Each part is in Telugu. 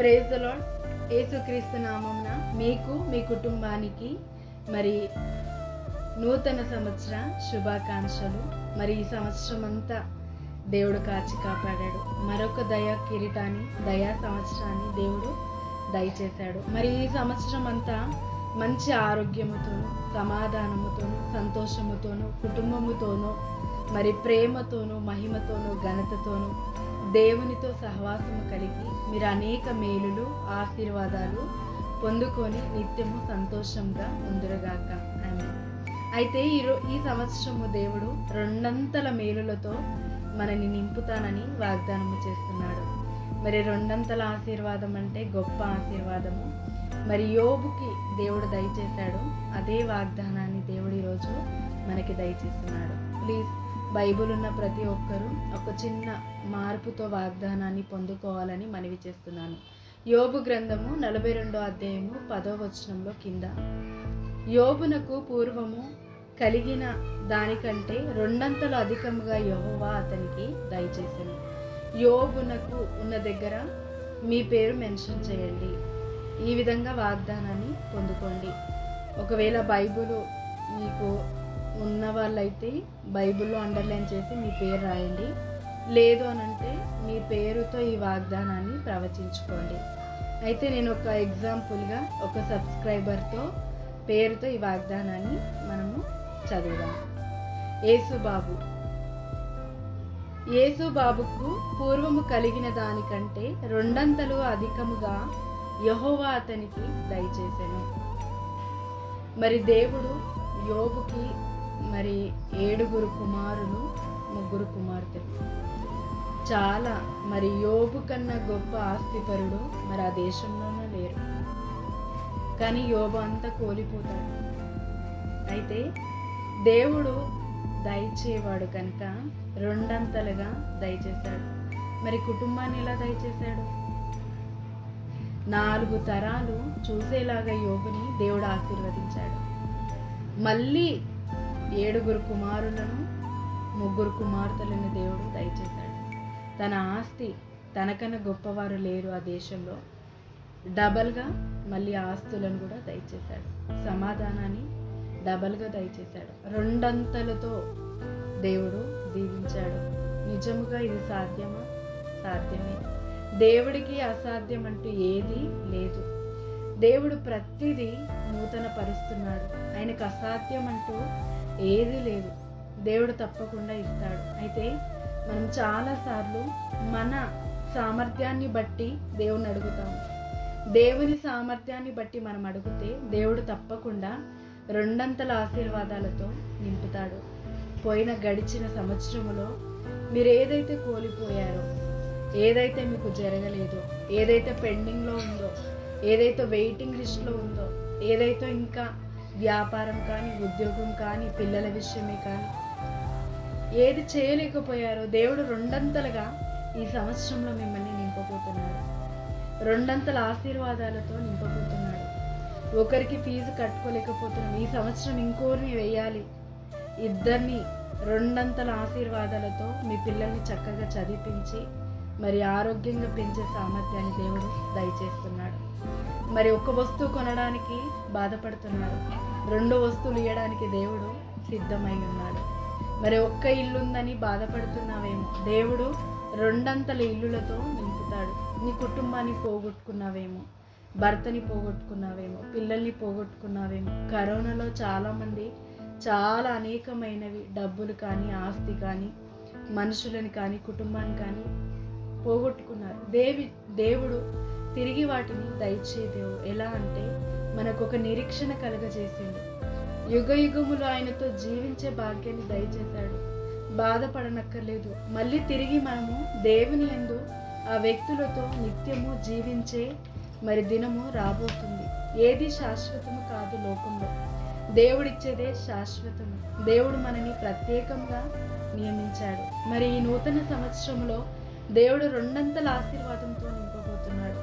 Praise the lord. యేసుక్రీస్తు నామమున మీకు మీ కుటుంబానికి మరి నూతన సంవత్సర శుభాకాంక్షలు. మరి ఈ సంవత్సరం అంతా దేవుడు కాచి కాపాడాడు. మరొక దయా కిరీటాన్ని, దయా సంవత్సరాన్ని దేవుడు దయచేశాడు. మరి ఈ సంవత్సరం అంతా మంచి ఆరోగ్యముతోనూ, సమాధానముతోనూ, సంతోషముతోనూ, కుటుంబముతోనూ, మరి ప్రేమతోనూ, మహిమతోనూ, ఘనతతోనూ దేవునితో సహవాసము కలిగి మీరు అనేక మేలులు, ఆశీర్వాదాలు పొందుకొని నిత్యము సంతోషంగా ఉందురుగాక. ఆమేన్. అయితే ఈ సంవత్సరము దేవుడు రెండంతల మేలులతో మనని నింపుతానని వాగ్దానము చేస్తున్నాడు. మరి రెండంతల ఆశీర్వాదం అంటే గొప్ప ఆశీర్వాదము. మరి యోబుకి దేవుడు దయచేశాడు. అదే వాగ్దానాన్ని దేవుడు ఈరోజు మనకి దయచేస్తున్నాడు. ప్లీజ్ బైబిల్ ఉన్న ప్రతి ఒక్కరూ ఒక చిన్న మార్పుతో వాగ్దానాన్ని పొందుకోవాలని మనవి చేస్తున్నాను. యోబు గ్రంథము 42వ అధ్యాయము 10వ వచనంలో కింద, యోబునకు పూర్వము కలిగిన దానికంటే రెండంతలు అధికముగా యెహోవా అతనికి దయచేసెను. యోబునకు ఉన్న దగ్గర మీ పేరు మెన్షన్ చేయండి. ఈ విధంగా వాగ్దానాన్ని పొందుకోండి. ఒకవేళ బైబిల్ మీకు ఉన్న వాళ్ళైతే బైబిల్లో అండర్లైన్ చేసి మీ పేరు రాయండి. లేదు అనంటే మీ పేరుతో ఈ వాగ్దానాన్ని ప్రవచించుకోండి. అయితే నేను ఒక ఎగ్జాంపుల్గా ఒక సబ్స్క్రైబర్తో పేరుతో ఈ వాగ్దానాన్ని మనము చదువుదాం. యేసుబాబుకు పూర్వము కలిగిన దానికంటే రెండంతలు అధికముగా యెహోవా అతనికి దయచేసెను. మరి దేవుడు యోబుకి మరి 7 కుమారులు, 3 కుమార్తెలు. చాలా మరి యోబు కన్నా గొప్ప ఆస్తిపరుడు మరి ఆ దేశంలోనే లేరు. కానీ యోబు అంతా కోల్పోతాడు. అయితే దేవుడు దయచేవాడు కనుక రెండంతలుగా దయచేశాడు. మరి కుటుంబాన్ని ఎలా దయచేశాడు? 4 తరాలు చూసేలాగా యోబుని దేవుడు ఆశీర్వదించాడు. మళ్ళీ 7 కుమారులను, 3 కుమార్తెలను దేవుడు దయచేశాడు. తన ఆస్తి తనకన్నా గొప్పవారు లేరు ఆ దేశంలో. డబల్గా మళ్ళీ ఆస్తులను కూడా దయచేశాడు. సమాధానాన్ని డబల్గా దయచేశాడు. రెండంతలతో దేవుడు దీవించాడు. నిజముగా ఇది సాధ్యమా? సాధ్యమే. దేవుడికి అసాధ్యం అంటూ ఏది లేదు. దేవుడు ప్రతిదీ నూతన పరుస్తున్నాడు. ఆయనకు అసాధ్యం అంటూ ఏది లేదు. దేవుడు తప్పకుండా ఇస్తాడు. అయితే మనం చాలాసార్లు మన సామర్థ్యాన్ని బట్టి దేవుని అడుగుతాము. దేవుని సామర్థ్యాన్ని బట్టి మనం అడిగితే దేవుడు తప్పకుండా రెండంతల ఆశీర్వాదాలతో నింపుతాడు. గడిచిన సంవత్సరములో మీరు ఏదైతే కోల్పోయారో, ఏదైతే మీకు జరగలేదో, ఏదైతే పెండింగ్లో ఉందో, ఏదైతే వెయిటింగ్ లిస్ట్లో ఉందో, ఏదైతే ఇంకా వ్యాపారం కానీ, ఉద్యోగం కానీ, పిల్లల విషయమే కానీ ఏది చేయలేకపోయారో దేవుడు రెండంతలుగా ఈ సంవత్సరంలో మిమ్మల్ని నింపబోతున్నాడు. రెండంతల ఆశీర్వాదాలతో నింపబోతున్నాడు. ఒకరికి ఫీజు కట్టుకోలేకపోతున్నాం, ఈ సంవత్సరం ఇంకోరిని వేయాలి. ఇద్దరిని రెండంతల ఆశీర్వాదాలతో మీ పిల్లల్ని చక్కగా చదివించి మరి ఆరోగ్యంగా పెంచే సామర్థ్యాన్ని దేవుడు దయచేస్తున్నాడు. మరి ఒక వస్తువు కొనడానికి బాధపడుతున్నారు, 2 వస్తువులు ఇవ్వడానికి దేవుడు సిద్ధమై ఉన్నాడు. మరి ఒక్క ఇల్లు ఉందని బాధపడుతున్నావేమో, దేవుడు రెండంతల ఇల్లులతో నింపుతాడు. నీ కుటుంబాన్ని పోగొట్టుకున్నావేమో, భర్తని పోగొట్టుకున్నావేమో, పిల్లల్ని పోగొట్టుకున్నావేమో. కరోనాలో చాలామంది చాలా అనేకమైనవి, డబ్బులు కానీ, ఆస్తి కానీ, మనుషులని కానీ, కుటుంబాన్ని కానీ పోగొట్టుకున్నారు. దేవుడు తిరిగి వాటిని దయచే దేవుడు. ఎలా అంటే మనకు ఒక నిరీక్షణ కలుగజేసిండు. యుగయుగములు ఆయనతో జీవించే భాగ్యాన్ని దయచేశాడు. బాధపడనక్కర్లేదు. మళ్ళీ తిరిగి మనము దేవుని యందు ఆ వ్యక్తులతో నిత్యము జీవించే మరి దినము రాబోతుంది. ఏది శాశ్వతము కాదు లోకంలో. దేవుడిచ్చేదే శాశ్వతము. దేవుడు మనని ప్రత్యేకంగా నియమించాడు. మరి ఈ నూతన సంవత్సరంలో దేవుడు రెండంతల ఆశీర్వాదంతో నింపబోతున్నాడు.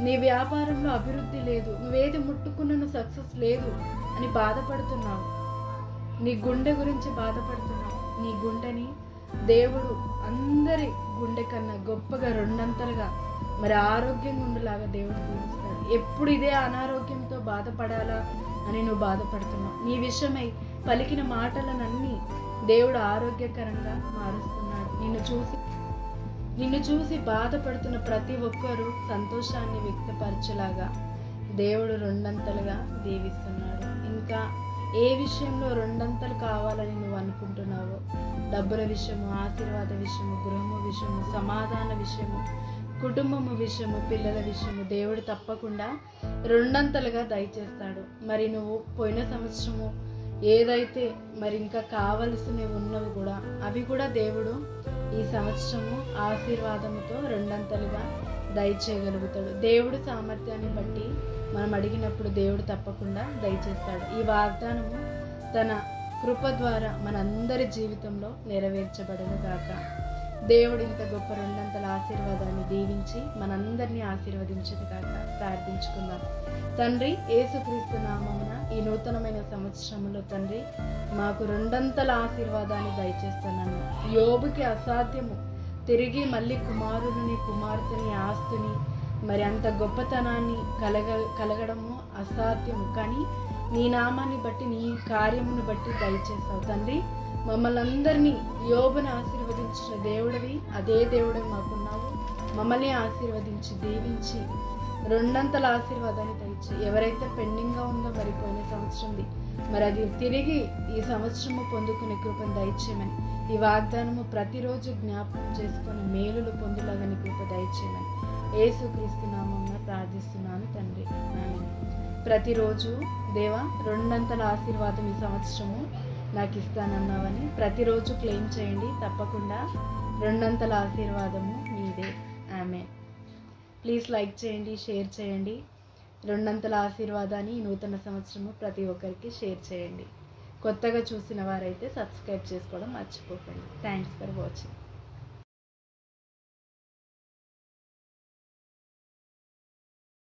నీ వ్యాపారంలో అభివృద్ధి లేదు, నువ్వేది ముట్టుకున్న సక్సెస్ లేదు అని బాధపడుతున్నావు. నీ గుండె గురించి బాధపడుతున్నావు. నీ గుండెని దేవుడు అందరి గుండె కన్నా గొప్పగా రెండంతలుగా మరి ఆరోగ్యంగా ఉండేలాగా దేవుడు దీవిస్తాడు. ఎప్పుడు ఇదే అనారోగ్యంతో బాధపడాలా అని నువ్వు బాధపడుతున్నావు, నీ విషయమై పలికిన మాటలనన్నీ దేవుడు ఆరోగ్యకరంగా మారుస్తున్నాడు. నిన్ను చూసి బాధపడుతున్న ప్రతి ఒక్కరూ సంతోషాన్ని వ్యక్తపరచేలాగా దేవుడు రెండంతలుగా దీవిస్తున్నాడు. ఇంకా ఏ విషయంలో రెండంతలు కావాలని నువ్వు అనుకుంటున్నావో, డబ్బుల విషయము, ఆశీర్వాద విషయము, గృహము విషయము, సమాధాన విషయము, కుటుంబము విషయము, పిల్లల విషయము దేవుడు తప్పకుండా రెండంతలుగా దయచేస్తాడు. మరి నువ్వు పోయిన సంవత్సరము ఏదైతే మరి ఇంకా కావలసినవి ఉన్నవి కూడా అవి కూడా దేవుడు ఈ సంవత్సరము ఆశీర్వాదముతో రెండంతలుగా దయచేయగలుగుతాడు. దేవుడు సామర్థ్యాన్ని బట్టి మనం అడిగినప్పుడు దేవుడు తప్పకుండా దయచేస్తాడు. ఈ వాగ్దానము తన కృప ద్వారా మనందరి జీవితంలో నెరవేర్చబడను గాక. దేవుడు ఇంత గొప్ప రెండంతల ఆశీర్వాదాన్ని దీవించి మనందరినీ ఆశీర్వదించను గాక. ప్రార్థించుకుందాం. తండ్రి, యేసుక్రీస్తు నామమున ఈ నూతనమైన సంవత్సరంలో తండ్రి మాకు రెండంతల ఆశీర్వాదాన్ని దయచేస్తున్నాను. యోబుకి అసాధ్యము, తిరిగి మళ్ళీ కుమారుని, కుమార్తెని, ఆస్తుని, మరి అంత గొప్పతనాన్ని కలగడము అసాధ్యము. కానీ నీ నామాన్ని బట్టి, నీ కార్యమును బట్టి దయచేస్తావు తండ్రి. మమ్మల్ని అందరినీ యోబుని ఆశీర్వదించిన దేవుడివి, అదే దేవుడు మాకున్నావు. మమ్మల్ని ఆశీర్వదించి దీవించి రెండంతల ఆశీర్వాదాన్ని దయచి, ఎవరైతే పెండింగ్గా ఉందో మరి పోయిన సంవత్సరంది మరి అది తిరిగి ఈ సంవత్సరము పొందుకునే కృపను దయచేయమని, ఈ వాగ్దానము ప్రతిరోజు జ్ఞాపకం చేసుకొని మేలులు పొందులాగని కృప దయచేయమని యేసుక్రీస్తు నామమున ప్రార్థిస్తున్నాను తండ్రి. ఆమేన్. ప్రతిరోజు దేవా రెండంతల ఆశీర్వాదం ఈ సంవత్సరము నాకు ఇస్తానన్నావని ప్రతిరోజు క్లెయిమ్ చేయండి. తప్పకుండా రెండంతల ఆశీర్వాదము మీదే. ఆమేన్. ప్లీజ్ లైక్ చేయండి, షేర్ చేయండి. రెండంతల ఆశీర్వాదాన్ని ఈ నూతన సంవత్సరము ప్రతి ఒక్కరికి షేర్ చేయండి. కొత్తగా చూసిన వారైతే సబ్స్క్రైబ్ చేసుకోవడం మర్చిపోకండి. Thanks for watching.